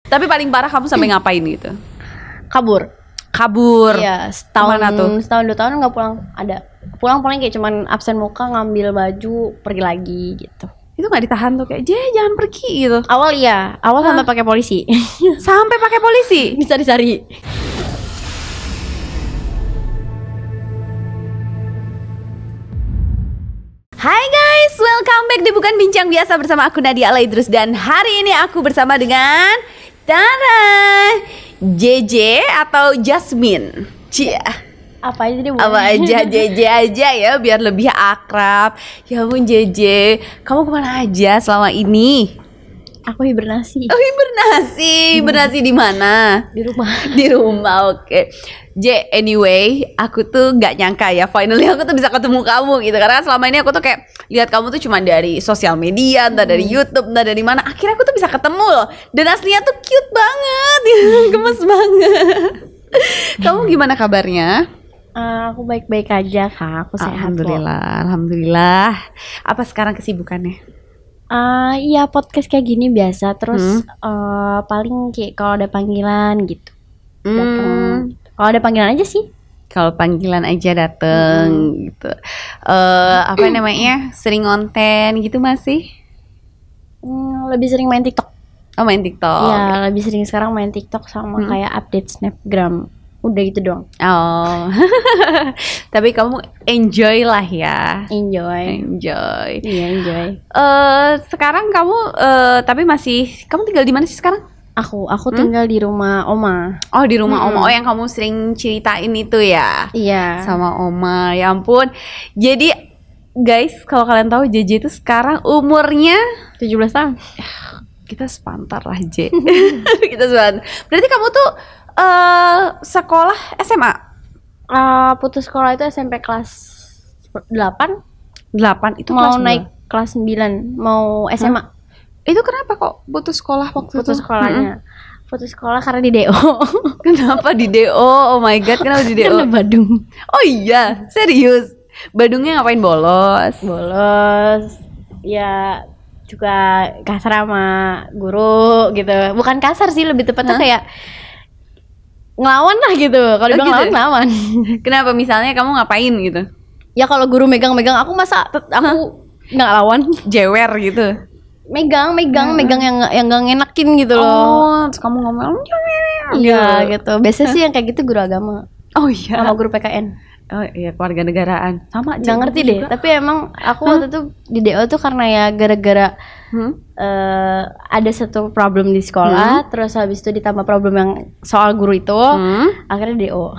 Tapi paling parah kamu sampai ngapain gitu? Kabur. Iya, Kemana tuh? setahun 2 tahun nggak pulang. Pulang paling kayak cuman absen muka, ngambil baju, pergi lagi gitu. Itu nggak ditahan tuh kayak jangan pergi gitu? Awal sampai pakai polisi. Sampai pakai polisi? Bisa dicari. Hai guys, welcome back di Bukan Bincang Biasa bersama aku Nadia Alaidrus. Dan hari ini aku bersama dengan Tara, JJ atau Jasmine. Cia. Apa aja dia boleh. Apa aja, JJ aja ya biar lebih akrab. Ya ampun JJ, kamu kemana aja selama ini? Aku hibernasi. Oh hibernasi di mana? Di rumah. Di rumah, oke. J, anyway, aku tuh nggak nyangka ya, finally aku tuh bisa ketemu kamu gitu. Karena selama ini aku tuh kayak lihat kamu tuh cuma dari sosial media, entah dari YouTube, entah dari mana. Akhirnya aku tuh bisa ketemu loh. Dan aslinya tuh cute banget, gemes banget. Kamu gimana kabarnya? Aku baik-baik aja kak, aku sehat kok. Alhamdulillah. Apa sekarang kesibukannya? Iya podcast kayak gini biasa. Terus paling kayak kalau ada panggilan gitu datang. Kalau ada panggilan aja sih. Kalau panggilan aja dateng gitu. Apa namanya? Sering konten gitu masih? Lebih sering main TikTok. Oh main TikTok. Iya, lebih sering sekarang main TikTok sama kayak update Snapgram. Udah gitu dong. Oh. Tapi kamu enjoy lah ya. Enjoy. Iya, enjoy. Sekarang kamu tapi kamu tinggal di mana sih sekarang? Aku tinggal di rumah oma. Oh, di rumah oma. Oh, yang kamu sering ceritain itu ya? Iya. Sama oma. Ya ampun. Jadi guys, kalau kalian tahu JJ itu sekarang umurnya 17 tahun. Kita sepantar lah, J. Kita sepantar. Berarti kamu tuh sekolah SMA? Putus sekolah itu SMP kelas 8 itu mau kelas naik kelas 9 mau SMA. Itu kenapa kok putus sekolah waktu Putus itu? sekolahnya. Putus sekolah karena di DO. Kenapa di DO? Oh my god, kenapa di DO? Karena Badung. Oh iya, serius? Badungnya ngapain bolos? Ya juga kasar sama guru gitu. Bukan kasar sih, lebih tepatnya kayak ngelawan lah gitu. Kalau dibilang gitu? ngelawan. Kenapa misalnya kamu ngapain gitu? Ya kalau guru megang-megang aku aku nggak lawan. Jewer gitu. Megang yang nggak ngenakin gitu loh. Oh, terus kamu ngomong Iya gitu. Biasanya sih yang kayak gitu guru agama. Oh iya. Sama guru PKN. Oh iya, keluarga negaraan. Sama Nggak ngerti deh. Tapi emang aku waktu itu di DO tuh karena ya gara-gara ada satu problem di sekolah, terus habis itu ditambah problem yang soal guru itu, akhirnya DO.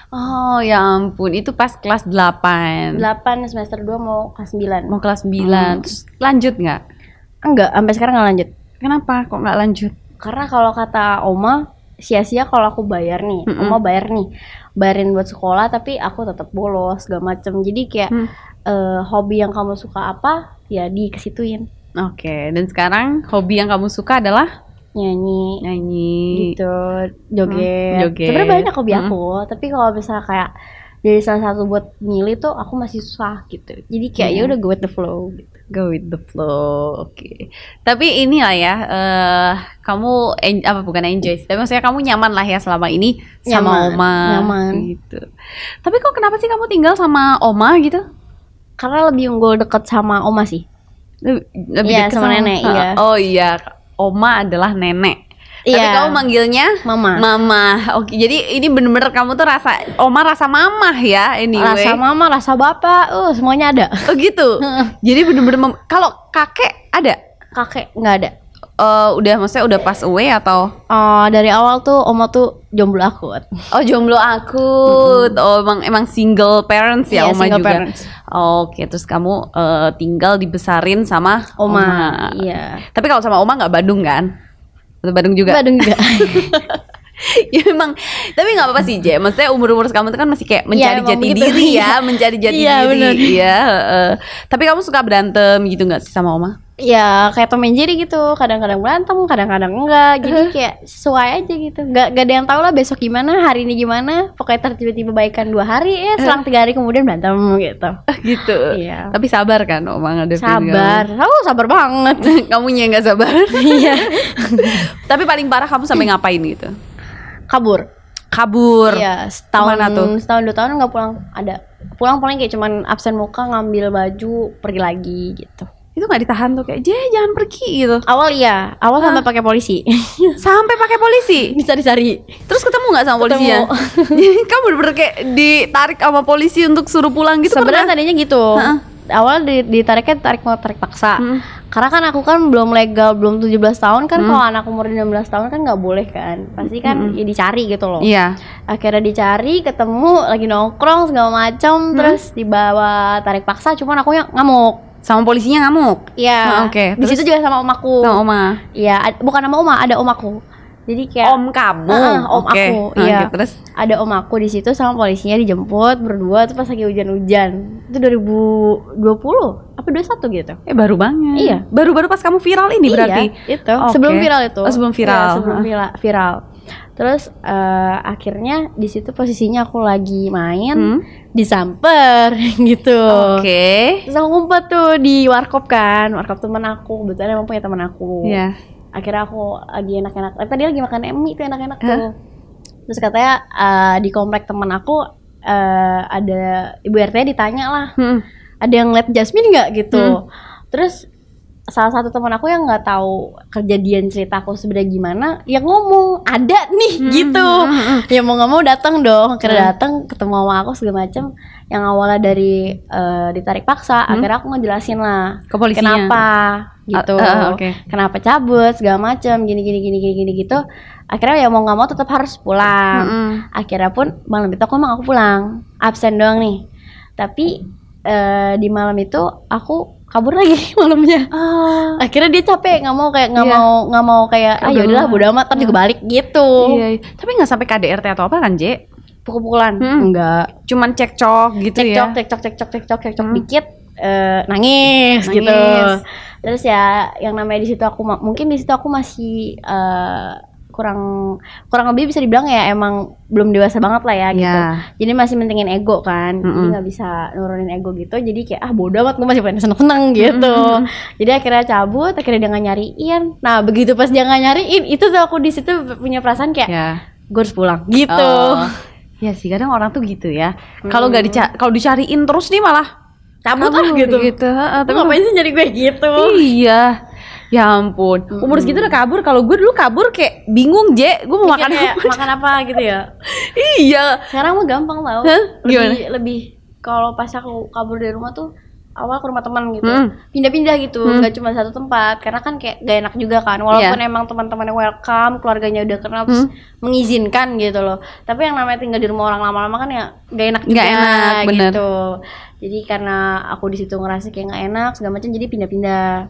Oh ya ampun, itu pas kelas 8 semester 2 mau kelas 9. Mau kelas 9 Terus lanjut nggak? Enggak, sampai sekarang nggak lanjut. Kenapa kok nggak lanjut? Karena kalau kata Oma, sia-sia kalau aku bayar nih. Oma bayarin buat sekolah tapi aku tetap bolos segala macem. Jadi kayak hobi yang kamu suka apa ya dikesituin. Oke, dan sekarang hobi yang kamu suka adalah nyanyi gitu, joget. Joget. Sebenarnya banyak hobi aku, tapi kalau misalnya kayak dari salah satu buat milih tuh aku masih susah gitu. Jadi kayak ya udah go with the flow gitu. Go with the flow, oke. Tapi inilah ya, kamu bukan enjoy, tapi maksudnya kamu nyaman lah ya selama ini sama oma. Nyaman. Gitu. Tapi kok kenapa sih kamu tinggal sama oma gitu? Karena lebih unggul deket sama oma sih. Lebih Iya, deket sama nenek, iya. Oh iya, oma adalah nenek. Tapi Iya. kamu manggilnya Mama. Oke, jadi ini bener-bener kamu tuh oma rasa mamah ya anyway. Rasa mama, rasa bapak, semuanya ada. Oh gitu. Jadi bener-bener kalau kakek ada? Kakek nggak ada. Maksudnya udah pass away atau? Dari awal tuh oma tuh jomblo akut. Oh jomblo akut. Oh emang single parents ya, Iya, oma single juga. parents. Oke, terus kamu tinggal dibesarin sama Oma. Iya. Tapi kalau sama oma nggak Badung kan? Atau Badung juga? Badung juga. Ya memang, tapi nggak apa-apa sih J. Maksudnya umur kamu tuh kan masih kayak mencari jati diri ya, mencari jati diri. Bener. Iya. Tapi kamu suka berantem gitu nggak sih sama oma? Ya kayak Tom and Jerry gitu, kadang-kadang berantem, kadang-kadang enggak. Jadi kayak sesuai aja gitu. Gak ada yang tahu lah besok gimana, hari ini gimana. Pokoknya tiba-tiba baikan 2 hari, selang 3 hari kemudian berantem gitu. Gitu. Iya. Tapi sabar kan Oma ngadepin Sabar, sabar banget. Kamunya yang gak sabar. Iya. Tapi paling parah kamu sampai ngapain gitu? Kabur. Iya, setahun Kemana tuh? Setahun 2 tahun nggak pulang. Ada pulang paling kayak cuman absen muka, ngambil baju, pergi lagi gitu. Itu nggak ditahan tuh kayak jangan pergi gitu. Awal sampai pakai polisi. Sampai pakai polisi. Bisa dicari. Terus ketemu nggak sama polisinya? Kamu bener-bener kayak ditarik sama polisi untuk suruh pulang gitu. Sebenarnya tadinya gitu. Awal ditariknya mau tarik paksa. Karena kan aku kan belum legal, belum 17 tahun kan. Kalau anak umur 16 tahun kan nggak boleh kan. Pasti kan ya dicari gitu loh. Iya. Akhirnya dicari, ketemu lagi nongkrong segala macam, terus dibawa tarik paksa. Cuman aku yang ngamuk. Sama polisinya ngamuk? Iya. Oke. Di situ juga sama om aku. Sama Oma? Iya, bukan sama Oma, ada om aku. Jadi kayak om kamu? Om aku. Iya. Terus? Ada om aku di situ sama polisinya dijemput berdua tuh pas lagi hujan-hujan. Itu 2020 apa 21 gitu. Baru banget. Iya. Baru-baru pas kamu viral ini berarti? Itu. Sebelum viral itu. Oh, sebelum viral. Iya, sebelum viral. Terus akhirnya di situ posisinya aku lagi main disamper gitu. Oke. Terus aku ngumpet tuh di warkop kan, warkop teman aku. Kebetulan emang punya teman aku. Iya. Akhirnya aku lagi enak-enak. Tadi lagi makan mie tuh enak-enak tuh. Terus katanya di komplek teman aku ada ibu RT ditanya lah, ada yang ngeliat Jasmine nggak gitu. Terus salah satu teman aku yang nggak tahu kejadian cerita aku sebenarnya gimana, yang ngomong ada nih gitu. Ya mau nggak mau datang dong. Akhirnya datang ketemu sama aku segala macam. Yang awalnya dari ditarik paksa, akhirnya aku ngejelasin lah ke polisinya. Kenapa gitu. Kenapa cabut segala macam gini gitu. Akhirnya ya mau nggak mau tetap harus pulang. Akhirnya pun malam itu aku pulang, absen doang nih. Tapi di malam itu aku kabur lagi malamnya. Akhirnya dia capek, nggak mau kayak ya udahlah bodo amat, ntar juga balik gitu. Iya. Tapi nggak sampai KDRT atau apa kan, Je? Pukul-pukulan? Enggak. Cuman cekcok gitu ya. Cekcok dikit, nangis gitu. Terus ya yang namanya di situ aku mungkin di situ aku masih kurang lebih bisa dibilang ya emang belum dewasa banget lah ya gitu. Jadi masih mentingin ego kan. Jadi nggak bisa nurunin ego gitu. Jadi kayak bodo amat, gue masih pengen seneng-seneng gitu. Jadi akhirnya cabut, akhirnya dia nggak nyariin. Nah begitu pas dia nggak nyariin, itu tuh aku di situ punya perasaan kayak gue harus pulang gitu. Ya sih kadang orang tuh gitu ya. Kalau kalau dicariin terus nih malah cabut lah gitu. Tapi ngapain sih nyari gue gitu? Iya. Ya ampun, umur segitu udah kabur. Kalau gue dulu kabur kayak bingung, Je. Gue mau makan apa? Makan apa gitu ya? Iya. Sekarang mah gampang tau. Lebih kalau pas aku kabur dari rumah tuh awal ke rumah teman gitu, pindah-pindah gitu, nggak cuma satu tempat. Karena kan kayak gak enak juga kan. Walaupun emang teman-temannya welcome, keluarganya udah kenal, terus mengizinkan gitu loh. Tapi yang namanya tinggal di rumah orang lama-lama kan ya gak enak juga gitu. Jadi karena aku di situ ngerasa kayak nggak enak segala macam, jadi pindah-pindah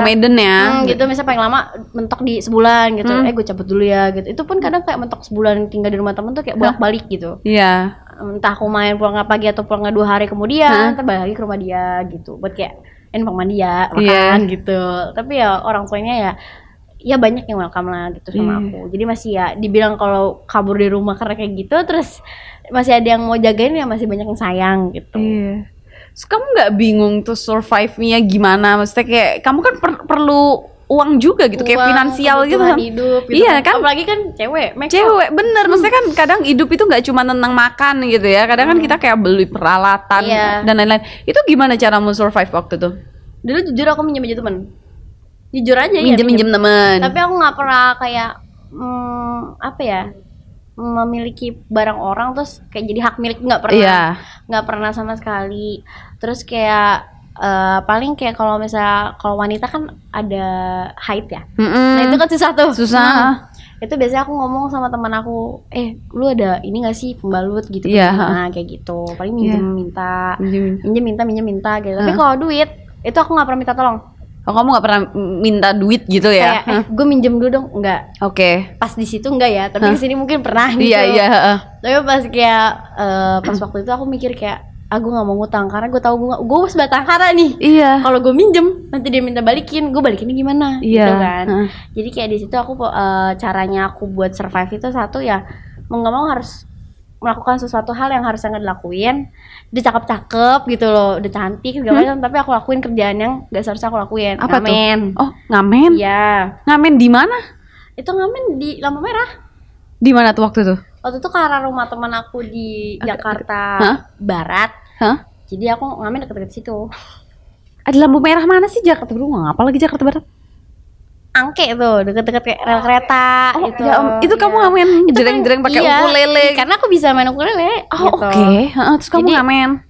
Medan ya. Gitu misalnya paling lama mentok di sebulan gitu. Gue cabut dulu ya gitu. Itu pun kadang kayak mentok sebulan tinggal di rumah temen tuh kayak bolak-balik gitu. Iya. Entah aku main pulang pagi atau pulang 2 hari kemudian, terbalik lagi ke rumah dia gitu. Buat kayak numpang mandi ya, makan gitu. Tapi ya orang tuanya ya banyak yang welcome lah gitu sama aku. Jadi masih ya dibilang kalau kabur dari rumah karena kayak gitu, terus masih ada yang mau jagain, ya masih banyak yang sayang gitu. Iya. So, kamu nggak bingung tuh survive-nya gimana? Maksudnya kayak kamu kan perlu uang juga gitu, kayak finansial gitu kan. Hidup, gitu iya kan. Apalagi kan cewek, bener. Maksudnya kan kadang hidup itu nggak cuma tentang makan gitu ya. Kadang kan kita kayak beli peralatan dan lain-lain. Itu gimana caramu survive waktu itu? Dulu jujur aku minjem temen. Jujur aja minjem temen. Tapi aku nggak pernah kayak memiliki barang orang terus kayak jadi hak milik, nggak pernah. Nggak pernah sama sekali. Terus kayak paling kayak kalau misalnya kalau wanita kan ada haid ya. Nah itu kan susah tuh. Itu biasanya aku ngomong sama teman aku, lu ada ini nggak sih pembalut gitu. Nah kayak gitu. Paling minjem minta gitu. Tapi kalau duit itu aku nggak pernah minta tolong. Oh, kamu nggak pernah minta duit gitu ya? Kayak, gue minjem dulu dong, enggak. Oke. Pas di situ enggak ya, tapi di sini mungkin pernah gitu. Iya. Tapi pas kayak pas waktu itu aku mikir kayak aku nggak mau ngutang karena gue tahu gue sebatang kara nih. Iya. Kalau gue minjem nanti dia minta balikin, gue balikinnya gimana? Iya. Gitu kan. Jadi kayak di situ aku caranya aku buat survive itu satu ya, mau nggak mau harus melakukan sesuatu hal yang harusnya nggak dilakuin. Dia cakep-cakep gitu loh, udah cantik segala macam, tapi aku lakuin kerjaan yang gak seharusnya aku lakuin. Apa ngamen. tuh? Oh, ngamen? Iya. Ngamen di mana? Itu ngamen di lampu merah. Di mana tuh waktu itu? Waktu itu karena rumah teman aku di Jakarta Barat. Hah? Jadi aku ngamen deket-deket situ. Ada lampu merah mana sih Jakarta? Gue ngapa lagi Jakarta Barat? Angke tuh, deket-deket kayak rel kereta gitu. Itu kamu ngamen jereng-jereng pakai ukulele. Karena aku bisa main ukulele. Oh, gitu. Oke. Terus kamu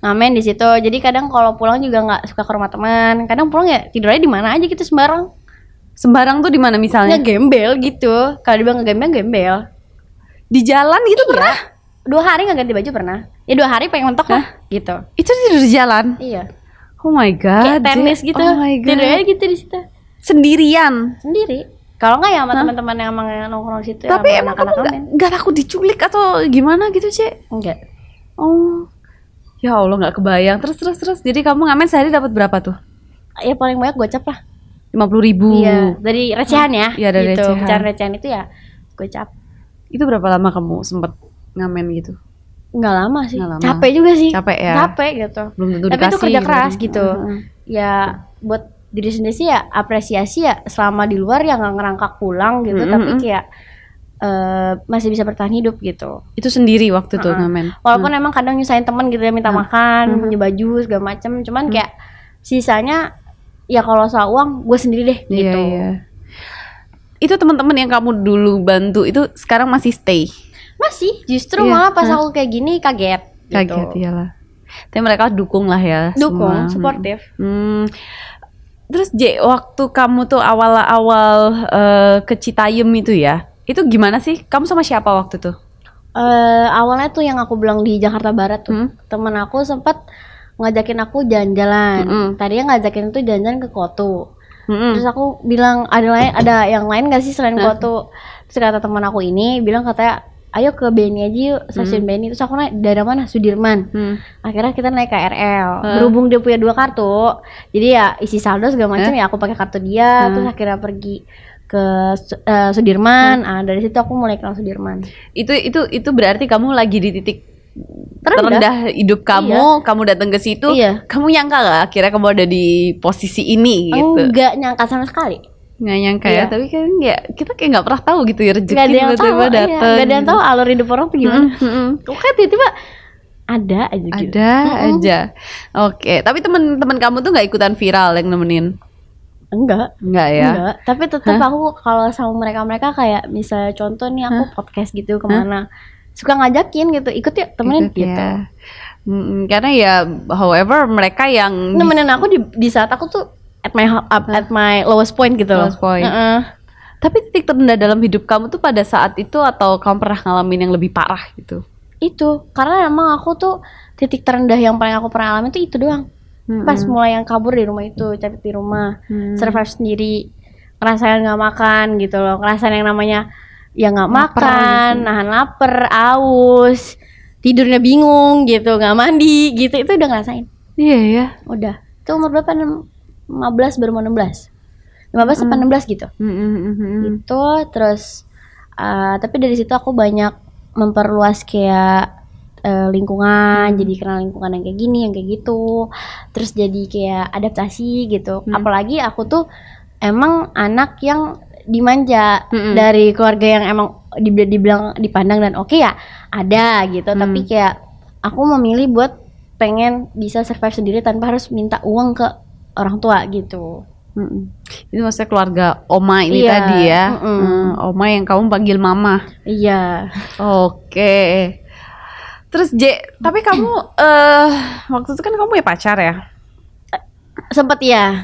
ngamen di situ. Jadi kadang kalau pulang juga nggak suka ke rumah teman. Kadang pulang ya tidurnya di mana aja gitu sembarang. Sembarang tuh di mana misalnya? Ngegembel gitu. Kalau dibilang gembel. Di jalan gitu pernah? 2 hari nggak ganti baju pernah. Ya 2 hari pengen mentok lah gitu. Itu tidur di jalan? Iya. Oh my god. Kayak tenis gitu. Oh my god. Tidurnya gitu di situ. Sendirian? Sendiri. Kalau nggak ya sama teman-teman yang emang nongkrong situ. Tapi emang kamu nggak takut diculik atau gimana gitu, Cek? Enggak. Oh. Ya Allah, nggak kebayang. Terus. Jadi kamu ngamen sehari dapat berapa tuh? Ya paling banyak gocap lah. 50.000. Iya, dari recehan ya. Iya, dari gitu. recehan. Pecahan recehan itu ya gocap. Itu berapa lama kamu sempet ngamen gitu? Nggak lama sih. Nggak lama. Capek juga sih. Capek ya. Capek gitu. Belum tentu tapi dikasih. itu kerja keras gitu. gitu. Ya buat diri sendiri sih ya apresiasi ya, selama di luar ya nggak ngerangkak pulang gitu, tapi kayak masih bisa bertahan hidup gitu. Itu sendiri waktu tuh ngamen. Walaupun emang kadang nyusahin temen gitu ya, minta makan, punya baju segala macem, cuman kayak sisanya ya kalau soal uang gue sendiri deh gitu. Iya. Itu teman-teman yang kamu dulu bantu itu sekarang masih stay? Masih, justru malah pas aku kayak gini kaget gitu. Kaget iyalah. Tapi mereka dukung lah ya. Dukung, semua. suportif. Terus J, waktu kamu tuh awal-awal ke Citayam itu ya, itu gimana sih? Kamu sama siapa waktu tuh? Awalnya tuh yang aku bilang di Jakarta Barat tuh, temen aku sempat ngajakin aku jalan-jalan. Tadinya ngajakin tuh jalan-jalan ke Koto. Terus aku bilang ada yang lain gak sih selain Koto? Terus kata teman aku ini bilang katanya, ayo ke Beni aja yuk, stasiun Beni. Terus aku naik daerah mana? Sudirman. Akhirnya kita naik KRL. Berhubung dia punya 2 kartu, jadi ya isi saldo segala macam ya aku pakai kartu dia. Terus akhirnya pergi ke Sudirman. Dari situ aku mulai kenal Sudirman. Itu berarti kamu lagi di titik terendah hidup kamu. Kamu datang ke situ. Kamu nyangka gak akhirnya kamu ada di posisi ini gitu? Enggak nyangka sama sekali. Nggak nyangka ya, tapi kan kita kayak nggak pernah tahu gitu ya, rezeki tiba-tiba datang. Nggak ada yang tahu alur hidup orang tuh gimana. Kok kan tiba-tiba ada aja gitu. Ada aja. Oke, tapi teman-teman kamu tuh nggak ikutan viral yang nemenin? Enggak ya. Enggak. Tapi tetap aku kalau sama mereka kayak misalnya contoh nih aku podcast gitu kemana, suka ngajakin gitu, ikut yuk temenin gitu. Ya. Karena ya, however mereka yang nemenin aku di saat aku tuh at my lowest point gitu loh. Lowest point. Tapi titik terendah dalam hidup kamu tuh pada saat itu atau kamu pernah ngalamin yang lebih parah gitu? Itu karena emang aku tuh titik terendah yang paling aku pernah alami tuh itu doang. Pas mulai yang kabur di rumah itu, cabut di rumah, survive sendiri, ngerasain nggak makan gitu loh, ngerasain yang namanya ya nggak makan, nahan lapar, aus, tidurnya bingung gitu, nggak mandi gitu, itu udah ngerasain. Iya ya. Udah. Itu umur berapa? 15 baru mau 16 sampai 16 gitu. Gitu terus tapi dari situ aku banyak memperluas kayak lingkungan, jadi kenal lingkungan yang kayak gini, yang kayak gitu. Terus jadi kayak adaptasi gitu. Apalagi aku tuh emang anak yang dimanja dari keluarga yang emang dibilang dipandang dan oke ya ada gitu. Tapi kayak aku memilih buat pengen bisa survive sendiri tanpa harus minta uang ke orang tua gitu. Itu maksudnya keluarga Oma ini tadi ya. Oma yang kamu panggil mama. Iya. Oke. Terus J, tapi kamu waktu itu kan kamu punya pacar ya? Sempet ya.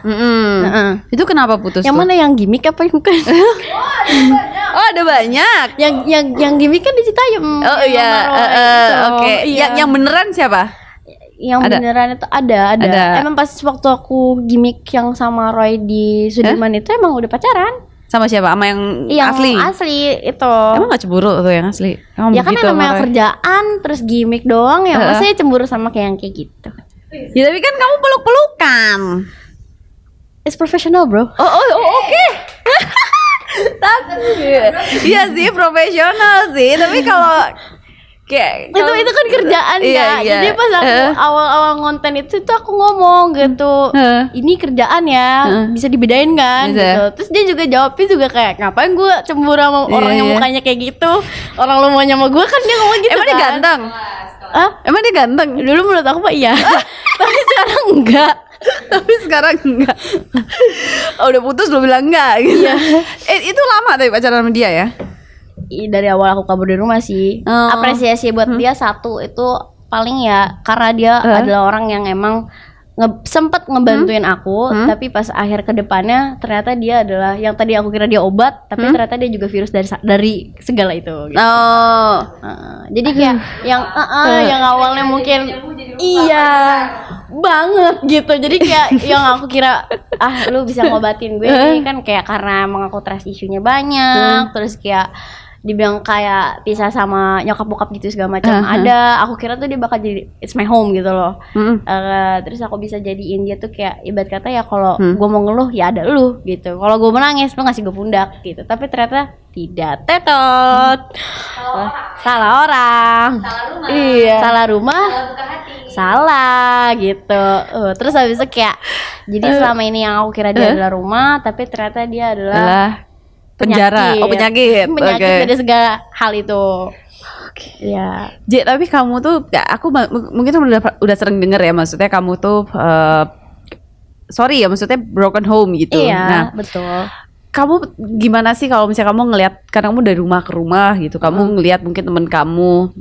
Itu kenapa putus? Yang mana yang gimmick apa yang bukan? Oh ada banyak. Yang gimmick kan di Citayam. Oh iya. Oke. Yang beneran siapa? Yang beneran itu ada. Emang pas waktu aku gimmick yang sama Roy di Sudirman itu emang udah pacaran. Sama siapa? Sama yang Yang asli? asli itu. Emang gak cemburu tuh yang asli? Emang Ya kan begitu namanya marah? kerjaan terus gimmick doang ya. Masa cemburu sama kayak yang kayak gitu. Ya tapi kan kamu peluk-pelukan. It's professional, bro. Oke. Iya sih profesional sih, tapi kalau kayak Itu kan kerjaan Iya, ya. iya. Jadi pas aku awal-awal ngonten itu tuh aku ngomong gitu. Ini kerjaan ya, bisa dibedain kan Bisa. gitu. Terus dia juga jawabnya juga kayak ngapain gue cemburu sama orang yang iya. mukanya kayak gitu. Orang lu maunya sama gue kan dia ngomong gitu. Emang dia kan. ganteng? Hah? Emang dia ganteng? Dulu menurut aku Pak iya. Tapi sekarang enggak. Tapi sekarang enggak. Oh, udah putus lu bilang enggak gitu. Itu lama tapi pacaran sama dia ya? Dari awal aku kabur dari rumah sih. Oh. Apresiasi buat dia satu itu paling ya karena dia adalah orang yang emang sempet ngebantuin aku, tapi pas akhir kedepannya ternyata dia adalah yang tadi aku kira dia obat, tapi ternyata dia juga virus dari segala itu. Gitu. Oh. Jadi kayak yang awalnya mungkin iya banget gitu. Jadi kayak yang aku kira lu bisa ngobatin gue nih kan kayak karena emang aku trust issue-nya banyak, terus kayak dibilang kayak pisah sama nyokap bokap gitu segala macam ada. Aku kira tuh dia bakal jadi it's my home gitu loh. Terus aku bisa jadiin dia tuh kayak ibarat kata ya kalau gue mau ngeluh ya ada lu gitu. Kalau gue menangis lu ngasih gue pundak gitu. Tapi ternyata tidak, tetot. Salah orang. Iya. Salah rumah. Salah gitu. Terus habis itu kayak jadi selama ini yang aku kira dia adalah rumah, tapi ternyata dia adalah penjara. Penyakit. Penyakit dari segala hal itu. Ya. J, tapi kamu tuh aku mungkin udah sering denger ya, maksudnya kamu tuh sorry ya, maksudnya broken home gitu. Iya, nah, betul. Kamu gimana sih kalau misalnya kamu ngelihat, karena kamu dari rumah ke rumah gitu, kamu ngelihat mungkin temen kamu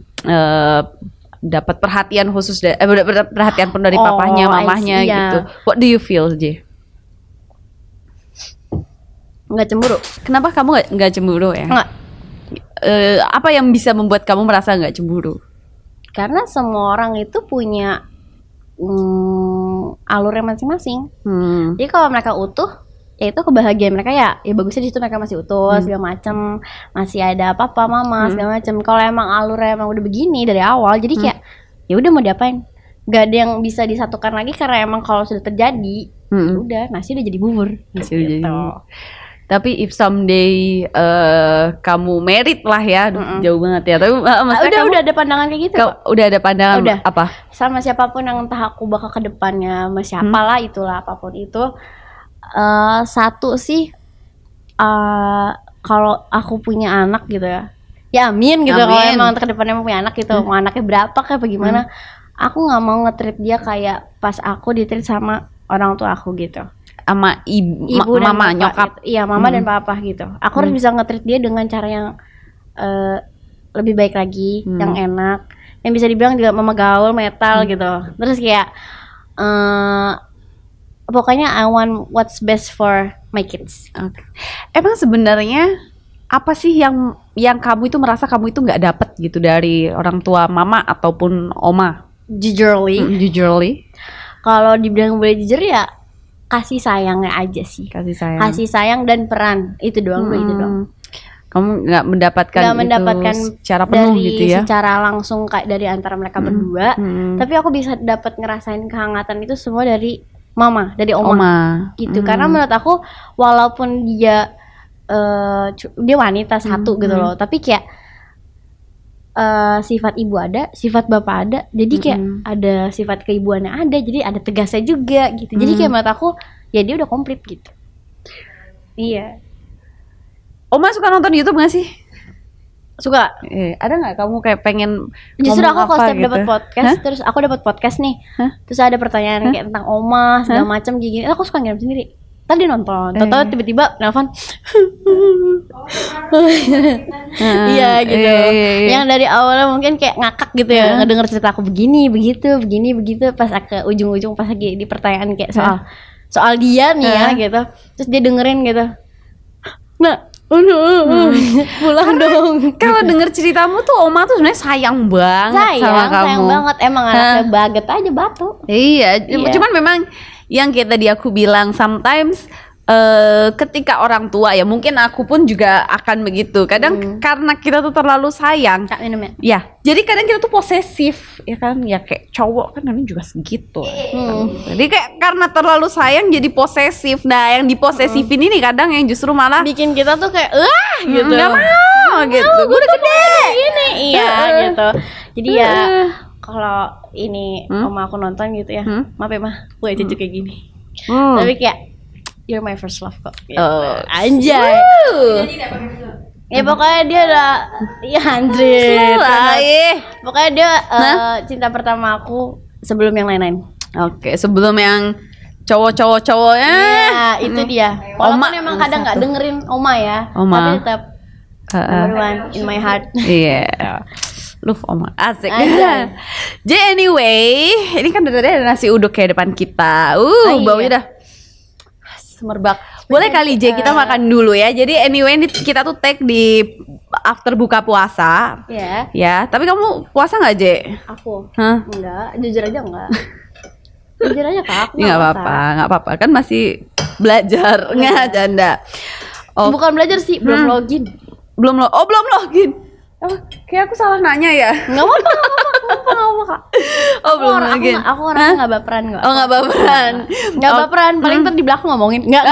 dapat perhatian khusus dapat perhatian pun dari papahnya, mamahnya gitu. What do you feel, J? Nggak cemburu. Kenapa kamu nggak cemburu ya? Nggak. Apa yang bisa membuat kamu merasa nggak cemburu? Karena semua orang itu punya alurnya masing-masing. Jadi kalau mereka utuh, ya itu kebahagiaan mereka ya bagusnya di situ mereka masih utuh segala macem, masih ada papa mama segala macem. Kalau emang alurnya emang udah begini dari awal, jadi kayak ya udah mau diapain? Gak ada yang bisa disatukan lagi karena emang kalau sudah terjadi, udah nasi udah jadi bubur. Nasi udah jadi bubur. Tapi if someday kamu married lah ya, jauh banget ya. Tapi udah ada pandangan kayak gitu. Udah ada pandangan apa? Sama siapapun yang entah aku bakal ke depannya, sama siapalah itulah apapun itu. Satu sih, kalau aku punya anak gitu ya amin gitu. Kalau emang ke depannya mau punya anak gitu, mau anaknya berapa kayak bagaimana, aku nggak mau nge-treat dia kayak pas aku di-treat sama orang tua aku gitu. Sama ibu dan mama, papa, nyokap gitu. Iya mama dan papa gitu. Aku harus bisa nge-treat dia dengan cara yang lebih baik lagi, yang enak, yang bisa dibilang juga mama gaul metal gitu. Terus kayak pokoknya I want what's best for my kids. Okay. Emang sebenarnya apa sih yang kamu itu merasa kamu itu nggak dapet gitu dari orang tua mama ataupun oma? Jujurly. Kalau dibilang boleh jujur ya kasih sayangnya aja sih. Kasih sayang dan peran itu doang. Itu doang. Kamu nggak mendapatkan itu secara penuh dari, gitu ya? Secara langsung kayak dari antara mereka berdua. Tapi aku bisa dapat ngerasain kehangatan itu semua dari mama, dari oma. Gitu. Karena menurut aku walaupun dia wanita satu gitu loh, tapi kayak sifat ibu ada, sifat bapak ada, jadi kayak ada sifat keibuannya ada, jadi ada tegasnya juga gitu. Jadi kayak menurut aku ya dia udah komplit gitu. Iya. Oma suka nonton YouTube gak sih? Suka. Ada nggak kamu kayak pengen? Justru aku kalau setiap gitu? Dapat podcast, terus aku dapat podcast nih, terus ada pertanyaan kayak tentang oma segala macam gini, aku suka ngirim sendiri. Tadi nonton, tahu tiba-tiba nelfon. Iya gitu. Yang dari awalnya mungkin kayak ngakak gitu ya, ngedenger cerita aku begini, begitu, pas ke ujung-ujung pas lagi di pertanyaan kayak soal dia nih ya gitu. Terus dia dengerin gitu. Nah, pulang dong. Kalau denger ceritamu tuh oma tuh sebenarnya sayang banget sama kamu. Sayang banget, emang anaknya baget aja batu. Iya. Cuman memang yang kayak tadi aku bilang, sometimes ketika orang tua ya, mungkin aku pun juga akan begitu. Kadang karena kita tuh terlalu sayang. Kak minum ya. Ya, jadi kadang kita tuh posesif, ya kan? Ya kayak cowok kan kadang juga segitu. Jadi kayak karena terlalu sayang jadi posesif. Nah, yang diposesifin ini kadang yang justru malah Bikin kita tuh kayak gitu. nggak mau gitu. Gue udah gede. Gini, iya gitu. Jadi ya kalau ini oma aku nonton gitu ya, maaf ya mah, gue cucu kayak gini. Tapi kayak you're my first love kok. Gitu. Anjay. Ya pokoknya dia udah ya anjir. Pokoknya dia cinta pertama aku sebelum yang lain-lain. Oke, sebelum yang cowok-cowoknya. Iya, itu dia. Walaupun emang kadang nggak dengerin oma ya, tapi tetap number one in my heart. Iya. Love oma. Asik. Jadi anyway, ini kan tadi ada nasi uduk kayak depan kita. Baunya dah semerbak. Boleh kali J kita makan dulu ya. Jadi anyway ini kita tuh take di after buka puasa. Iya. Ya, tapi kamu puasa nggak J? Aku. Hah? Enggak, jujur aja enggak. Jujur aja Kak, aku Nggak apa-apa. Kan masih belajar. Nggak canda. Bukan belajar sih, belum login. Belum login. Kayak aku salah nanya ya. Nggak apa-apa Kak. Belum login. Aku orangnya nggak baperan kok. Nggak baperan. Nggak baperan, paling ntar di belakang ngomongin. Nggak,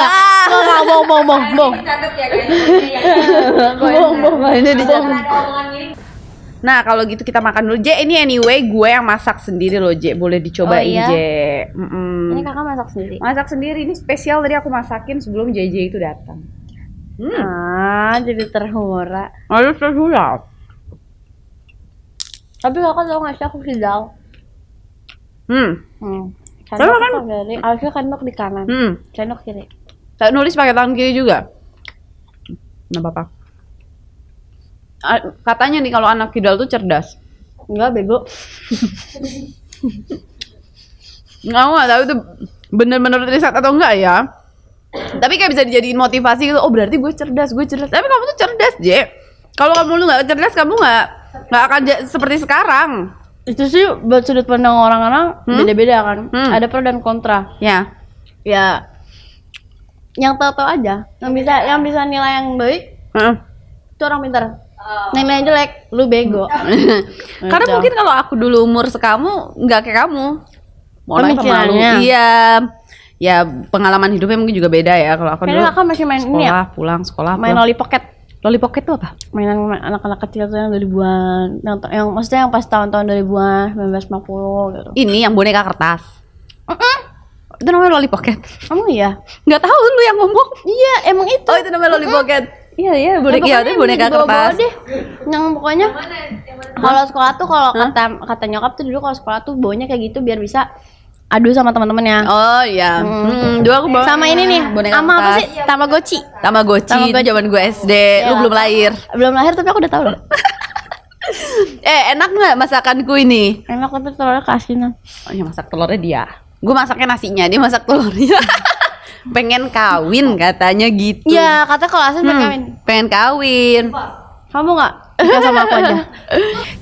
bohong. Ini dicatat. Nah kalau gitu kita makan dulu J. Ini anyway gue yang masak sendiri loh J. Boleh dicobain J. Ini kakak masak sendiri. Masak sendiri, ini spesial tadi aku masakin sebelum JJ itu datang. Jadi terhura. Harus terhura. Tapi kakak tau nggak sih aku sidal. Sama kan? Dari harusnya sendok di kanan, sendok kiri. Saya nulis pakai tangan kiri juga. Nggak apa-apa. Katanya nih kalau anak kidal tuh cerdas. Enggak, bego. Nggak tahu itu bener-bener riset atau enggak ya. Tapi kayak bisa dijadiin motivasi gitu. Oh berarti gue cerdas. Tapi kamu tuh cerdas J. Kalau kamu lu nggak cerdas, kamu nggak akan seperti sekarang. Itu sih buat sudut pandang orang-orang beda-beda kan. Ada pro dan kontra. Ya. Yang tahu-tahu aja. Yang bisa nilai yang baik. Itu orang pintar. Nilai yang jelek, lu bego. Karena mungkin kalau aku dulu umur sekamu nggak kayak kamu. Mulai pemalu. Iya. Ya pengalaman hidupnya mungkin juga beda ya. Kalau aku dulu kakak masih main sekolah, ini ya? pulang sekolah. Main Loli Pocket. Loli Pocket itu apa? Mainan anak-anak kecil tuh yang 2000-an. Yang maksudnya yang pas tahun-tahun 2000-an, 1950 gitu. Ini yang boneka kertas. Itu namanya Loli Pocket. Emang iya? Nggak tahu lu yang ngomong. Iya, emang itu. Oh, itu namanya Loli Pocket. Iya, boneka kertas. Deh. Yang pokoknya kalau sekolah tuh kata nyokap tuh dulu kalau sekolah tuh bawanya kayak gitu biar bisa adu sama teman-temannya. Oh iya. Dulu aku bawa sama ini nih, boneka sama apa sih? Tamagotchi. Zaman gue SD. Lu belum lahir. Belum lahir tapi aku udah tahu loh. Enak nggak masakanku ini? Enak tapi telurnya keasinan. Oh ya masak telurnya dia. Gue masaknya nasinya, dia masak telurnya. Pengen kawin katanya gitu. Iya, kata kalau asin pengen kawin. Pengen kawin. Kamu nggak? Sama aku aja.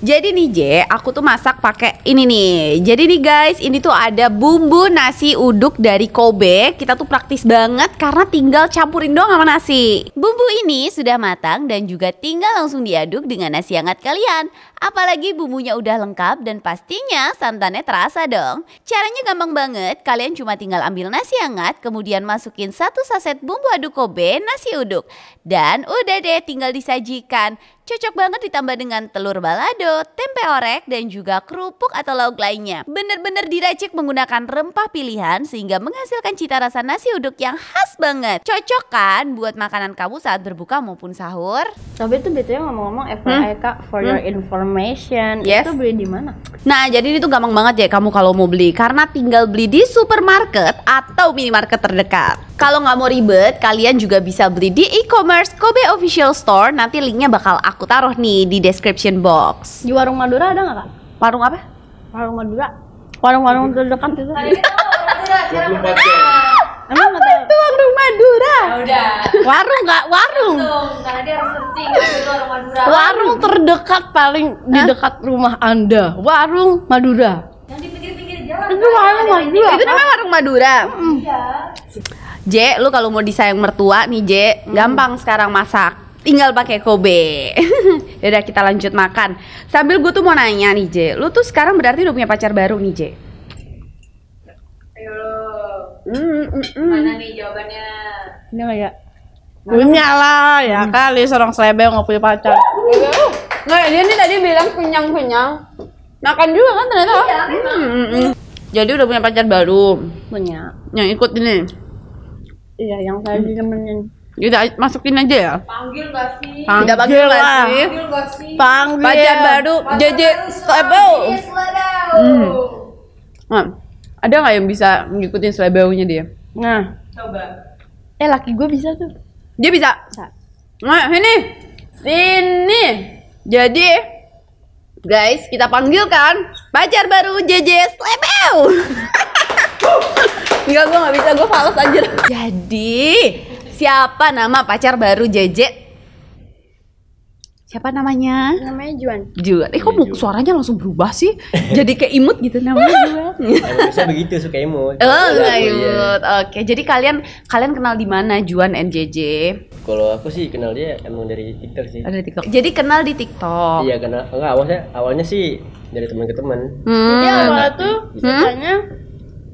Jadi nih J, aku tuh masak pakai ini nih. Jadi nih guys, ini tuh ada bumbu nasi uduk dari Kobe. Kita tuh praktis banget karena tinggal campurin doang sama nasi. Bumbu ini sudah matang dan juga tinggal langsung diaduk dengan nasi hangat kalian. Apalagi bumbunya udah lengkap dan pastinya santannya terasa dong. Caranya gampang banget, kalian cuma tinggal ambil nasi hangat, kemudian masukin 1 saset bumbu aduk Kobe nasi uduk. Dan udah deh tinggal disajikan. Cocok banget ditambah dengan telur balado, tempe orek, dan juga kerupuk atau lauk lainnya. Bener-bener diracik menggunakan rempah pilihan sehingga menghasilkan cita rasa nasi uduk yang khas banget. Cocok kan buat makanan kamu saat berbuka maupun sahur? Tapi itu betulnya ngomong-ngomong FYI Kak, for your information, itu beli di mana? Nah jadi ini tuh gampang banget ya kamu kalau mau beli, karena tinggal beli di supermarket atau minimarket terdekat. Kalau nggak mau ribet, kalian juga bisa beli di e-commerce Kobe Official Store. Nanti linknya bakal aku taruh nih di description box. Di warung Madura ada nggak Kak? Warung apa? Warung Madura. Warung-warung terdekat itu. Emang apa itu warung Madura? Udah. Warung nggak? Warung. Karena dia harus searching warung Madura. Warung terdekat paling di dekat rumah Anda. Warung Madura. Yang di pinggir-pinggir jalan. Itu warung Madura. Itu namanya warung Madura. Iya. J, lu kalau mau disayang mertua nih J, gampang sekarang masak. Tinggal pakai Kobe. Yaudah kita lanjut makan. Sambil gue tuh mau nanya nih J, lu tuh sekarang berarti udah punya pacar baru nih J? Ayo mana nih jawabannya? Ini kayak punya lah ya kali seorang selebel nggak punya pacar. Nggak, dia nih tadi bilang kenyang-kenyang. Makan juga kan ternyata. Jadi udah punya pacar baru. Punya. Yang ikut ini. Iya yang tadi temenin. Udah masukin aja ya. Panggil gak sih? Nggak panggil nggak lah. sih? Panggil gak sih? Panggil. Pacar baru JJ Slebel. Nah, ada nggak yang bisa ngikutin Slebelnya dia? Nah, Coba. laki gue bisa tuh. Dia bisa. Nah, sini. Jadi, guys, kita panggilkan pacar baru JJ Slebel. Enggak, gue nggak bisa, gue fals aja. Jadi, siapa nama pacar baru JJ? Siapa namanya? Namanya Juan. Juan. Kok suaranya langsung berubah sih? Jadi kayak imut gitu namanya Juan. Emang bisa begitu, suka imut. Oh, nggak Iya. imut. Oke, jadi kalian kenal di mana Juan and JJ? Kalau aku sih kenal dia emang dari TikTok sih. Ada di TikTok. Jadi kenal di TikTok. Iya, kenal. Enggak, awalnya sih dari teman ke teman. Jadi awalnya tuh bisa. ceritanya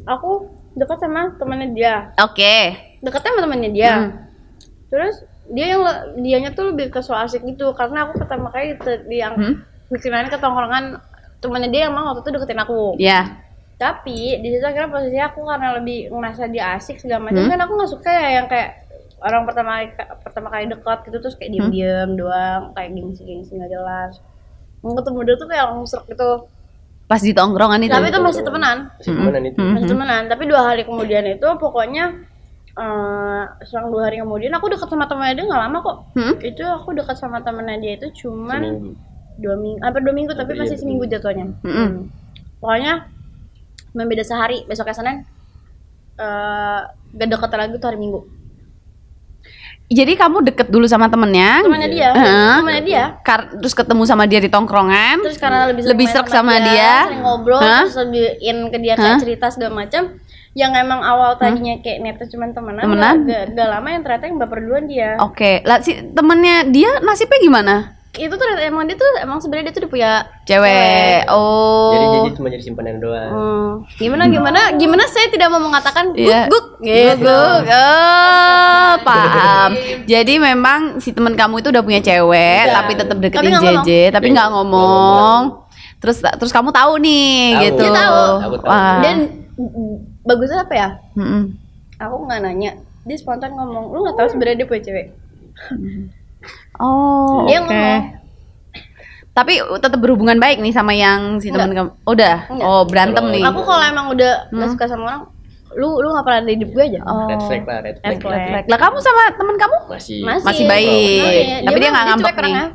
aku dekat sama temannya dia. Oke. Dekatnya sama temannya dia. Terus dianya tuh lebih ke so asik gitu karena aku pertama kali yang bikinan ke tongkrongan temannya dia yang mau waktu itu deketin aku. Ya. Tapi di situ akhirnya posisi aku karena lebih ngerasa dia asik segala macam kan aku nggak suka ya yang kayak orang pertama kali dekat gitu terus kayak diem doang kayak gengsi nggak jelas. Mau ketemu dia tuh kayak langsung serak gitu. Pas di tongkrongan itu. Tapi itu masih temenan. Masih temenan. Tapi 2 hari kemudian itu pokoknya selang 2 hari kemudian aku dekat sama temannya dia nggak lama kok. Itu aku dekat sama temannya dia itu cuman 2 minggu, hampir 2 minggu tapi masih seminggu jatuhnya. Pokoknya membeda sehari, besoknya Senin gak deket lagi tuh hari Minggu. Jadi kamu deket dulu sama temennya? Temannya dia, temannya dia. Terus ketemu sama dia di tongkrongan. Terus karena lebih lebih serak sama dia, sering ngobrol, terus lebih ke dia kayak cerita segala macam. Yang emang awal tadinya kayak netnya cuma temenan. Gak lama yang ternyata yang baper duluan dia. Oke, lah si temennya dia nasibnya gimana? Itu tuh emang sebenarnya dia tuh udah punya cewek. Oh. Jadi cuma jadi simpanan doang. Gimana saya tidak mau mengatakan guk gitu. Oh, paham. Jadi memang si teman kamu itu udah punya cewek, tapi tetap deketin JJ, tapi nggak ngomong. Terus kamu tahu nih, gitu. Dia tahu. Wah. Dan bagusnya apa ya? Aku nggak nanya, dia spontan ngomong, lu nggak tahu sebenarnya dia punya cewek. Oh, dia oke. ngomong. Tapi tetap berhubungan baik nih sama yang si teman kamu. Udah. Enggak. Oh, berantem nih. Aku kalau emang udah nggak suka sama orang, lu nggak pernah ada di hidup gue aja. Red flag lah, red flag. Lah kamu sama teman kamu? Masih baik. Tapi dia nggak mah ngambek cuek nih. orangnya.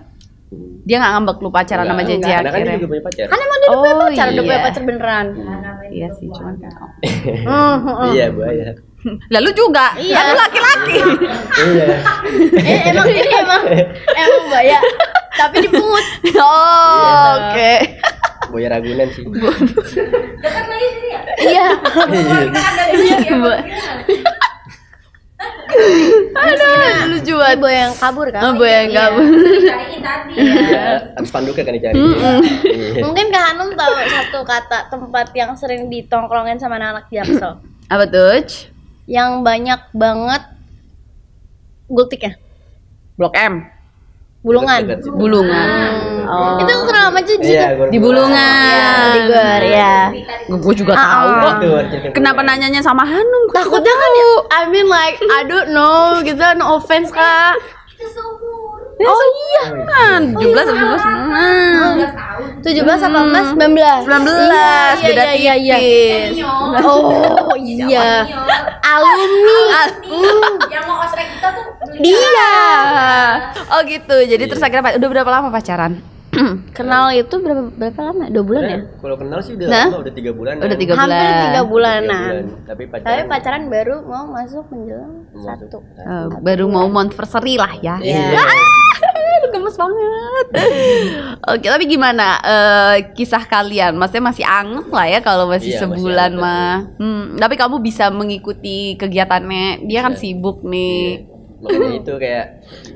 Dia nggak ngambek lu pacaran sama JJ Karena kan dia akhirnya. juga punya pacar. Kan emang dia udah punya pacar, udah punya iya. pacar beneran. Iya sih, cuman kan. Iya, buaya. Lalu juga, Iya. kan lu laki-laki. Iya. Emang ini emang bahaya. Tapi dipungut. Oh, oke. Buaya Ragunan sih. Dekat lagi sini ya? Iya. Aduh, lucu Ini banget. boy yang kabur kan? Oh, boy yang kabur. Cariin tadi. Iya, habis panduknya kan dicari. Iya. Mungkin Kak Hanum tahu satu kata tempat yang sering ditongkrongin sama anak Jaksel. Apa tuh? Yang banyak banget gultiknya. Blok M. Bulungan. Dekat situ. Bulungan. Oh. Itu aku kenal sama Cuci Iya, tuh. Di Bulungan. Di Gor ya. Gue juga tahu kok. Itu cerita Kenapa Bulungan. nanyanya sama Hanum? Gua juga Takutnya kan tahu. I mean like I don't know gitu, no offense Kak. Kita seumur. Oh iya kan, 17 18. 17, 18, 19. 19, beda iya. tipis. Oh iya. Alumni. Yang mau ospek kita tuh beli. Dia. Oh gitu. Jadi terus akhirnya udah berapa lama pacaran? Kenal itu berapa lama? 2 bulan ya? Kalau kenal sih udah Nah? lama, udah 3 bulan. Udah 3 bulan. Hampir 3 bulanan. Tapi Tapi pacaran baru mau masuk menjelang Masuk. 1. Baru mau anniversary lah ya. Iya. Gemes banget. Oke, tapi gimana kisah kalian? Maksudnya masih anget lah ya kalau masih Iya, masih sebulan anget. mah. Tapi kamu bisa mengikuti kegiatannya. Dia kan Bisa. sibuk nih. Makanya itu kayak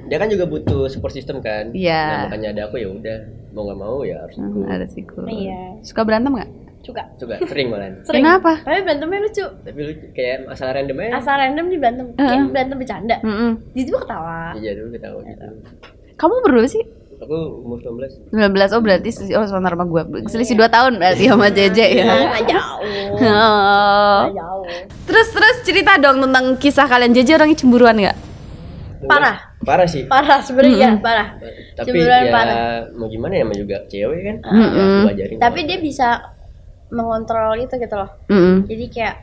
dia kan juga butuh support system kan. Iya. Nah, makanya ada aku ya udah mau nggak mau ya harus ikut. Ada sih cool. Iya. Suka berantem nggak? Juga. Juga sering malah. Sering. Kenapa? Tapi berantemnya lucu. Tapi lu kayak asal random aja. Asal random di berantem. Kayak berantem bercanda. Di situ ketawa. Iya dulu kita tahu gitu. Kamu berapa sih? Aku umur 19. 19. Oh berarti sebentar sama gue. Selisih 2 tahun berarti sama Jeje ya. Nggak jauh. Oh. Nggak jauh. Terus cerita dong tentang kisah kalian. Jeje orangnya cemburuan nggak? Parah. Parah sih. Parah sebenarnya, parah. Tapi Cemburuan ya parah. mau gimana ya, namanya juga cewek kan. Aku ajarin. Tapi dia bisa mengontrol itu gitu loh. Jadi kayak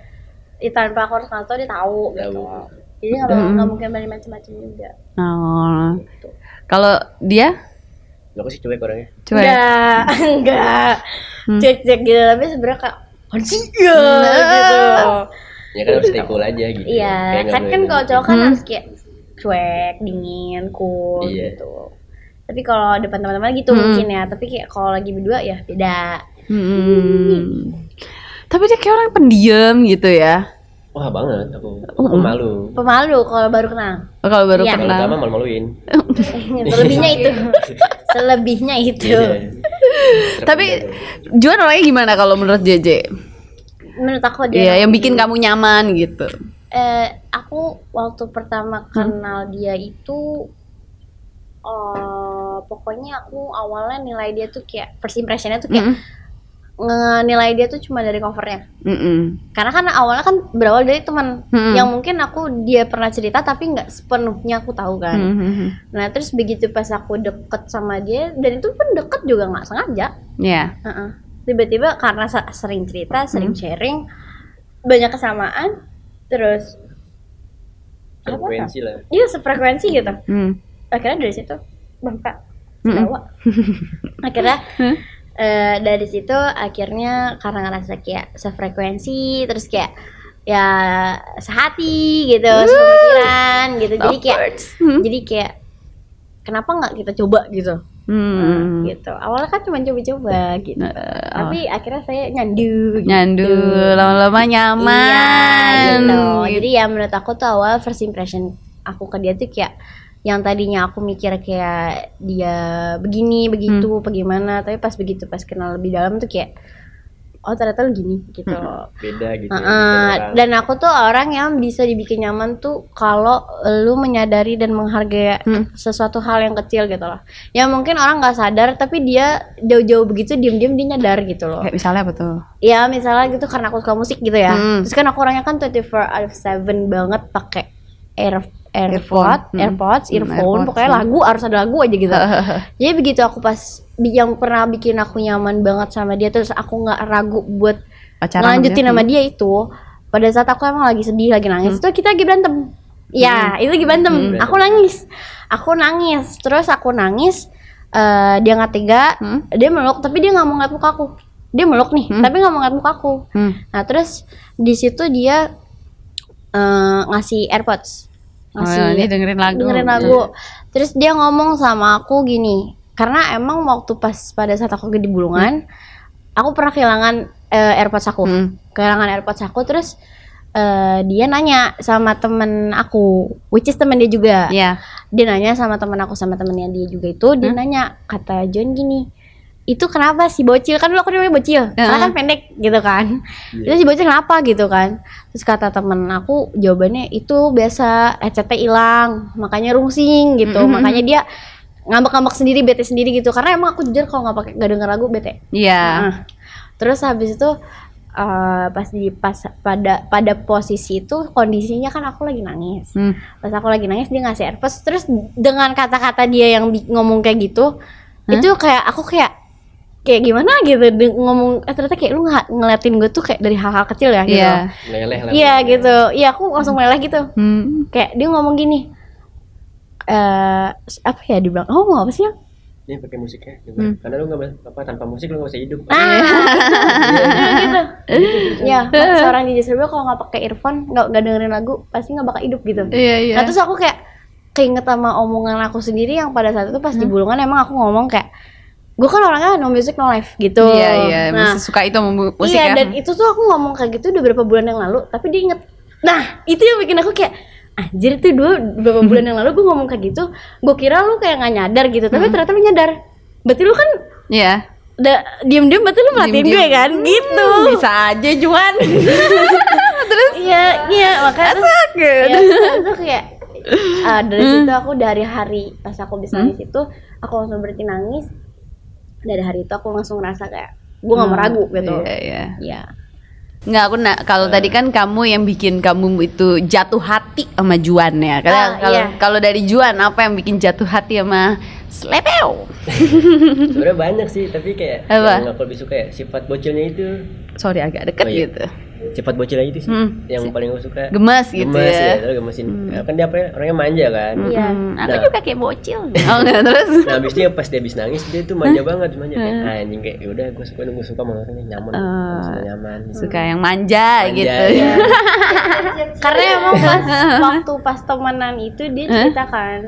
tanpa aku harus ngasih tau dia tahu gitu. Jadi nggak mungkin berani macam-macam juga. Oh. Kalau dia? Aku sih cuek orangnya. Cuek. Enggak. Cek-cek gitu tapi sebenarnya kayak anjing ya gitu. Ya kan harus stay cool aja gitu. Iya, Kayak nggak kan boleh kalau cowok kan harus kayak cuek, dingin, cool Iya. gitu. Tapi kalau depan teman-teman gitu mungkin ya, tapi kayak kalau lagi berdua ya beda. Tapi dia kayak orang pendiam gitu ya. Wah banget aku malu. Pemalu kalau baru kenal. Oh, kalau baru Iya. Kalau kenal. lama malu-maluin. Selebihnya itu. Selebihnya itu. Iya. Tapi Juan orangnya gimana kalau menurut JJ? Menurut aku dia. Iya, yang bikin kamu nyaman gitu. Aku waktu pertama kenal dia itu pokoknya aku awalnya nilai dia tuh kayak first impressionnya tuh kayak nilai dia tuh cuma dari covernya. Karena kan awalnya kan berawal dari teman yang mungkin dia pernah cerita tapi nggak sepenuhnya aku tahu kan. Nah terus begitu pas aku deket sama dia, dan itu pun deket juga nggak sengaja. Iya. Tiba-tiba karena sering cerita, sering sharing, banyak kesamaan, terus Frekuensi lah. iya sefrekuensi gitu. Akhirnya dari situ Bapak sedawa. Akhirnya dari situ akhirnya karena ngerasa kayak sefrekuensi, terus kayak ya sehati gitu, sepemikiran gitu. Jadi kayak kenapa nggak kita coba gitu. Gitu. Awalnya kan cuma coba-coba gitu. Tapi akhirnya saya nyandu gitu. Lama-lama nyaman. Iya, gitu. Jadi ya menurut aku tuh awal first impression aku ke dia tuh kayak yang tadinya aku mikir kayak dia begini, begitu, bagaimana, tapi pas kenal lebih dalam tuh kayak oh ternyata lu gini gitu. Beda gitu. Dan aku tuh orang yang bisa dibikin nyaman tuh kalau lu menyadari dan menghargai sesuatu hal yang kecil gitu loh. Ya mungkin orang nggak sadar tapi dia jauh-jauh begitu diam-diam dia nyadar gitu loh. Kayak misalnya apa tuh? Ya misalnya gitu karena aku suka musik gitu ya. Terus kan aku orangnya kan 24/7 banget pakai AirPods, earphone, pokoknya lagu harus ada lagu aja gitu. Jadi begitu aku pas yang pernah bikin aku nyaman banget sama dia, terus aku nggak ragu buat lanjutin sama dia itu. Pada saat aku emang lagi sedih, lagi nangis, itu kita lagi berantem. Ya, itu lagi berantem. Aku nangis. Terus aku nangis, dia nggak tega, dia meluk, tapi dia nggak mau ngeliat muka aku. Dia meluk nih, tapi nggak mau ngeliat muka aku. Nah terus di situ dia ngasih AirPods. Dia dengerin lagu. Terus dia ngomong sama aku gini, karena emang waktu pada saat aku di Bulungan, aku pernah kehilangan AirPods aku. Terus dia nanya sama temen aku, which is temen dia juga. Dia nanya sama temen aku, sama temennya dia juga itu, dia nanya, kata John gini, itu kenapa si bocil, kan dulu aku namanya bocil, karena kan pendek gitu kan. Itu si bocil kenapa gitu kan. Terus kata temen aku, jawabannya itu biasa headsetnya hilang, makanya rungsing gitu. Makanya dia ngambek-ngambek sendiri, bete sendiri gitu. Karena emang aku jujur kalau nggak denger lagu bete. Terus habis itu pada posisi itu kondisinya kan aku lagi nangis. Pas aku lagi nangis dia ngasih AirPods, terus dengan kata-kata dia yang ngomong kayak gitu, itu kayak aku kayak gimana gitu ngomong, ternyata kayak lu ngeliatin gue tuh kayak dari hal-hal kecil ya gitu. Meleleh lah. Iya gitu. Iya aku langsung meleleh gitu. Kayak dia ngomong gini, apa ya, dia bilang, oh mau apa sih ya? Ini pakai musiknya, karena lu nggak tanpa musik lu nggak bisa hidup. Gitu. Ya, seorang DJ Serba kalau nggak pakai earphone, nggak dengerin lagu, pasti nggak bakal hidup gitu. Nah terus aku kayak, keinget sama omongan aku sendiri yang pada saat itu pas di Bulungan emang aku ngomong kayak gue kan orangnya no music no life gitu. Iya, Nah, masih suka itu sama musik iya, ya. dan itu tuh aku ngomong kayak gitu udah berapa bulan yang lalu, tapi dia inget. Nah, itu yang bikin aku kayak anjir tuh beberapa bulan yang lalu gue ngomong kayak gitu, gue kira lu kayak nggak nyadar gitu, tapi ternyata lu nyadar. Berarti lu kan Iya. udah diem-diem, berarti lu merhatiin gue kan, gitu. Bisa aja Juan. Terus Iya, makanya terus, sakit. ya, terus aku kayak dari situ aku dari hari pas aku bisa nangis itu aku langsung berhenti nangis. Dari hari itu aku langsung ngerasa kayak gue nggak mau ragu gitu. Iya. Iya. Nggak, aku kalau tadi kan kamu yang bikin kamu itu jatuh hati sama Juan ya. Karena kalau dari Juan apa yang bikin jatuh hati sama Slepeo? Sebenarnya banyak sih, tapi kayak Apa? yang aku lebih suka ya sifat bocilnya itu. Sorry agak deket Oh, iya. gitu. Sifat bocilnya itu sih yang paling aku suka. Gemes gitu Gemes ya. terus gemesin. Kan dia orangnya manja kan. Iya. Aku Nah. juga kayak bocil. Oh enggak, terus. Nah, habis itu pas dia habis nangis dia tuh manja banget, kayak anjing kayak yaudah gue suka sama orangnya nyaman. Nyaman. Suka yang manja, gitu. Ya. Karena emang pas temenan itu dia ceritakan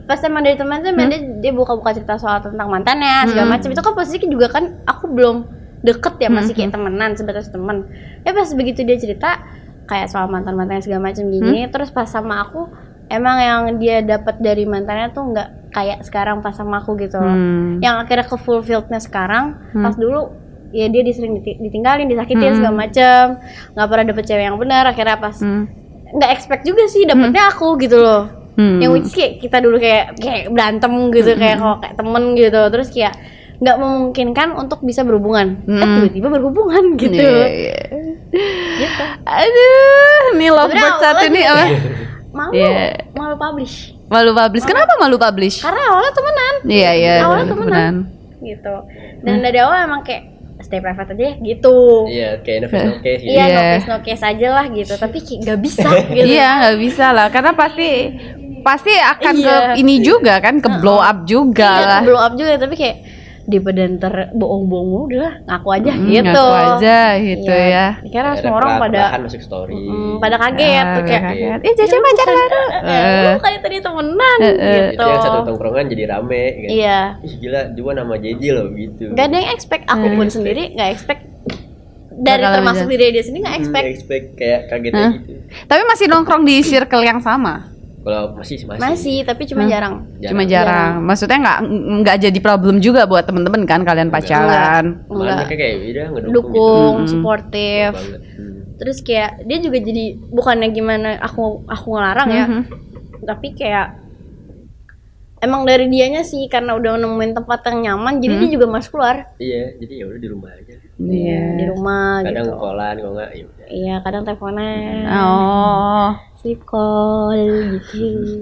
pas emang dari teman tuh emang dia buka-buka cerita soal tentang mantannya segala macam. Itu kan posisi juga kan aku belum deket ya, masih kayak temenan, sebatas temen. Ya pas begitu dia cerita kayak soal mantannya segala macam gini, terus pas sama aku emang yang dia dapat dari mantannya tuh nggak kayak sekarang pas sama aku gitu loh. Yang akhirnya ke fulfillednya sekarang, pas dulu ya dia sering ditinggalin, disakitin segala macam, nggak pernah dapet cewek yang benar. Akhirnya pas nggak expect juga sih dapetnya aku gitu loh. Yang which is kayak kita dulu kayak berantem gitu, kayak kalau kayak temen gitu, terus kayak nggak memungkinkan untuk bisa berhubungan, tiba-tiba berhubungan gitu. Iya. Gitu. Aduh, nih lovebird satu nih apa? Malu publish. Malu publish. Kenapa malu publish? Karena awalnya temenan. Iya. Awalnya temenan. Gitu. Dan dari awal emang kayak stay private aja gitu. Iya, kayak no face no case gitu. Iya, no case aja lah gitu. Tapi kayak nggak bisa gitu. Iya, nggak bisa lah. Karena pasti akan ke ini juga kan, ke blow up juga lah. Iya, blow up juga, tapi kayak daripada ntar bohong-bohong udah ngaku aja gitu. Ngaku aja gitu ya. Karena semua orang pada masuk story. pada kaget tuh kayak Caca pacaran. lu kayak tadi temenan gitu. Itu yang satu tongkrongan jadi rame gitu. Iya. Ih gila, Juan nama JJ loh gitu. Gak ada yang expect, aku pun sendiri gak expect. Dari Bakal termasuk bisa. diri dia sendiri gak expect. Expect kayak kaget gitu. Tapi masih nongkrong di circle yang sama. Kalau masih Masih, tapi cuma jarang. Cuma jarang. Maksudnya nggak jadi problem juga buat temen-temen kan kalian pacaran. Malah mereka kayak udah ngedukung Dukung, gitu. suportif. Banget. Terus kayak dia juga jadi bukannya gimana aku ngelarang ya. Tapi kayak emang dari dianya sih, karena udah nemuin tempat yang nyaman, jadi dia juga masuk keluar. Iya, jadi ya udah di rumah aja. Iya. Di rumah Kadang gitu. callan kalau enggak ya udah. Iya, kadang teleponan. Oh. Sleep call gitu.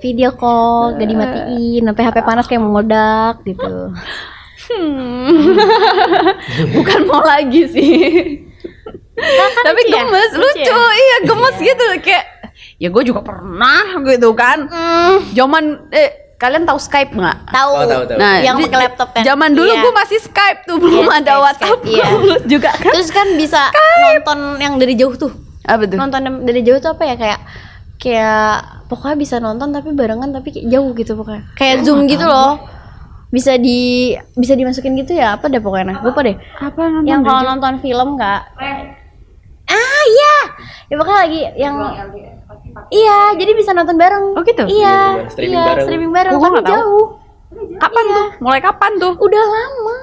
Video call gak dimatiin, sampai HP panas kayak mau meledak gitu. Bukan mau lagi sih. Tapi lucu ya? gemes, Lucu lucu, iya gemes gitu kayak. Ya gue juga pernah gitu kan. Zaman kalian tahu Skype nggak? Tahu. Tahu. Nah, Yang pakai laptop kan. Zaman dulu Iya. gue masih Skype tuh, belum Iya, ada Skype, WhatsApp Skype, iya. juga kan. Terus kan bisa nonton yang dari jauh tuh. Apa tuh? Nonton dari jauh tuh apa ya, kayak pokoknya bisa nonton tapi barengan, tapi kayak jauh gitu pokoknya. Kayak Zoom gitu loh. Bisa dimasukin gitu ya, apa deh pokoknya. Lupa deh. Apa nonton? Yang kalau nonton film Kak. Iya. Ya pokoknya lagi yang iya, jadi bisa nonton bareng. Oh gitu? Iya. Streaming bareng. Streaming bareng, Oh, gua tapi nggak tahu. jauh. Kapan tuh? Mulai kapan tuh? Udah lama.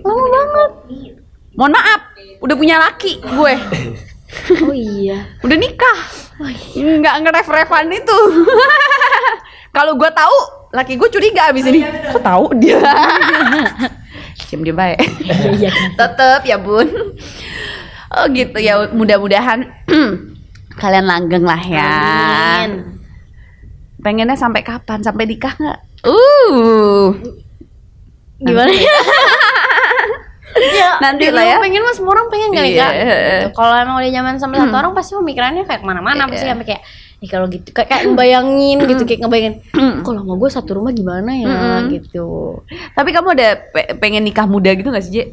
Lama banget. Mohon maaf, udah punya laki gue. Oh iya. Udah nikah. Nggak ngeref-refan itu. Kalau gue tahu, laki gue curiga abis ini. Kok tahu dia? Cium dia baik. Iya. Tetep ya bun. Oh gitu ya, mudah-mudahan kalian langgeng lah ya. Amin. Pengennya sampai kapan? Sampai nikah nggak? Gimana ya? Ya, Nanti dulu lah ya. pengen mas, semua orang pengen kali Iya. Kak. Gitu. Kalau emang udah nyaman sama satu orang, pasti pemikirannya kayak kemana-mana, pasti sampai kayak kalau gitu kayak ngebayangin gitu, kayak ngebayangin kalau sama gue satu rumah gimana ya gitu. Tapi kamu ada pengen nikah muda gitu nggak sih, Je?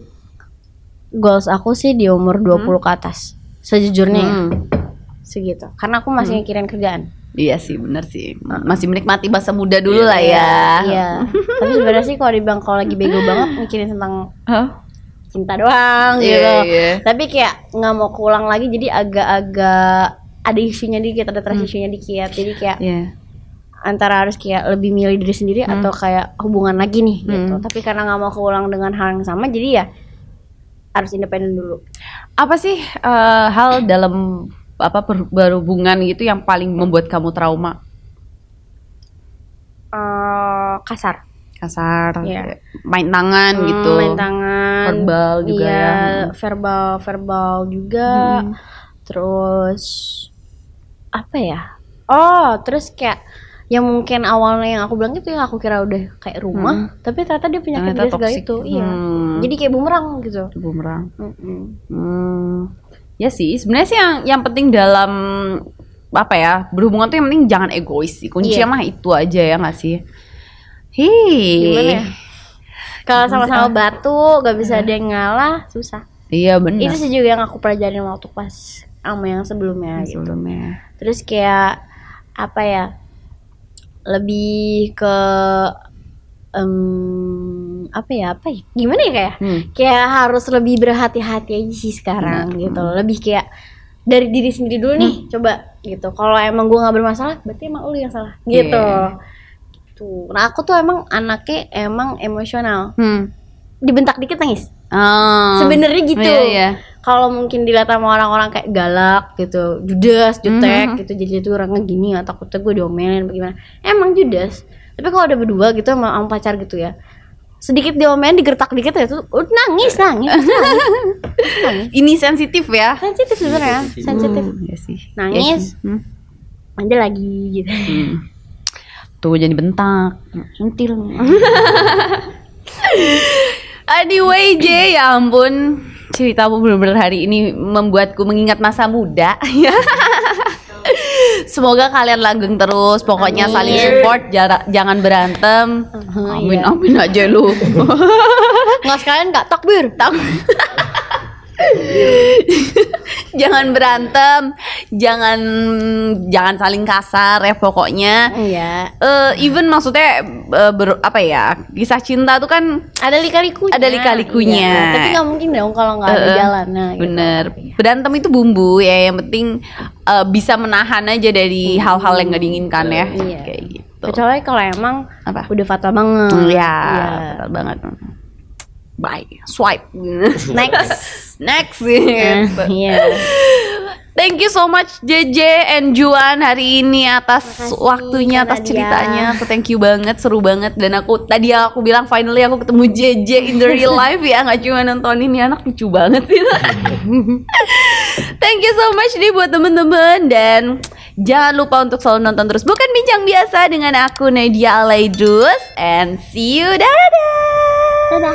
Goals aku sih di umur 20 ke atas. Sejujurnya ya. Segitu. Karena aku masih mikirin kerjaan. Iya sih, bener sih. Masih menikmati masa muda dulu lah ya. Iya. Tapi sebenarnya sih kalau dibilang kalau lagi bego banget mikirin tentang cinta doang Iya, gitu. iya. Tapi kayak nggak mau keulang lagi, jadi agak-agak ada isunya dikit, ada trust isunya dikit. Jadi kayak Iya. antara harus kayak lebih milih diri sendiri atau kayak hubungan lagi nih gitu. Tapi karena nggak mau keulang dengan hal yang sama, jadi ya harus independen dulu. Apa sih hal dalam berhubungan gitu yang paling membuat kamu trauma? Kasar. Kasar, Iya. main tangan gitu. Main tangan, Verbal juga iya, ya. verbal juga. Terus apa ya? Oh, terus kayak yang mungkin awalnya yang aku bilang itu yang aku kira udah kayak rumah, tapi ternyata dia penyakit Ternyata dia segala toxic. itu. Iya. Jadi kayak bumerang gitu. Bumerang. Ya sih, sebenarnya sih yang penting dalam apa ya, berhubungan tuh yang penting jangan egois sih. Kuncinya mah itu aja ya nggak sih? Gimana ya? Kalau sama-sama batu, gak bisa ada yang ngalah, susah. Iya benar. Itu sih juga yang aku pelajarin waktu pas sama yang sebelumnya gitu. Sebelumnya. Terus kayak apa ya? Lebih ke apa ya? Gimana ya kayak? Kayak harus lebih berhati-hati aja sih sekarang gitu. Lebih kayak dari diri sendiri dulu nih, coba gitu. Kalau emang gue nggak bermasalah, berarti emang lu yang salah gitu. Tuh. Nah aku tuh emang anaknya emang emosional. Dibentak dikit nangis. Sebenarnya gitu. Iya. Kalau mungkin dilihat sama orang-orang kayak galak gitu, judes, jutek gitu, jadi itu orangnya gini, ya takutnya gue diomelin bagaimana. Emang judes. Tapi kalau ada berdua gitu sama pacar gitu ya, sedikit diomelin, digertak dikit ya tuh nangis. Ini sensitif ya. Sensitif sebenarnya, sensitif. Iya sih. Nangis. Ada lagi gitu. Tuh jadi bentak. Sentil. Anyway J, ya ampun, ceritamu benar-benar hari ini membuatku mengingat masa muda. Semoga kalian langgeng terus, pokoknya saling support, jangan berantem. Amin aja lu. Nggak sekalian nggak takbir. Jangan berantem, jangan saling kasar ya pokoknya. Iya. Even maksudnya apa ya, kisah cinta tuh kan Ada lika-likunya. Iya. Tapi nggak mungkin dong kalau nggak ada jalannya. Gitu. Bener. Berantem itu bumbu ya, yang penting bisa menahan aja dari hal-hal yang nggak diinginkan ya. Iya. Kayak gitu. Kecuali kalau emang Apa? udah fatal banget. Iya, betul banget. Bye, swipe, next. Iya. Thank you so much JJ and Juan hari ini atas Makasih, waktunya, atas Kak Nadia. ceritanya. Aku thank you banget, seru banget. Dan tadi aku bilang finally aku ketemu JJ in the real life ya, nggak cuma nonton ini, anak lucu banget gitu. Thank you so much nih buat temen-temen, dan jangan lupa untuk selalu nonton terus Bukan Bincang Biasa dengan aku Nadia Alaidrus, and see you, dadah. Dadah.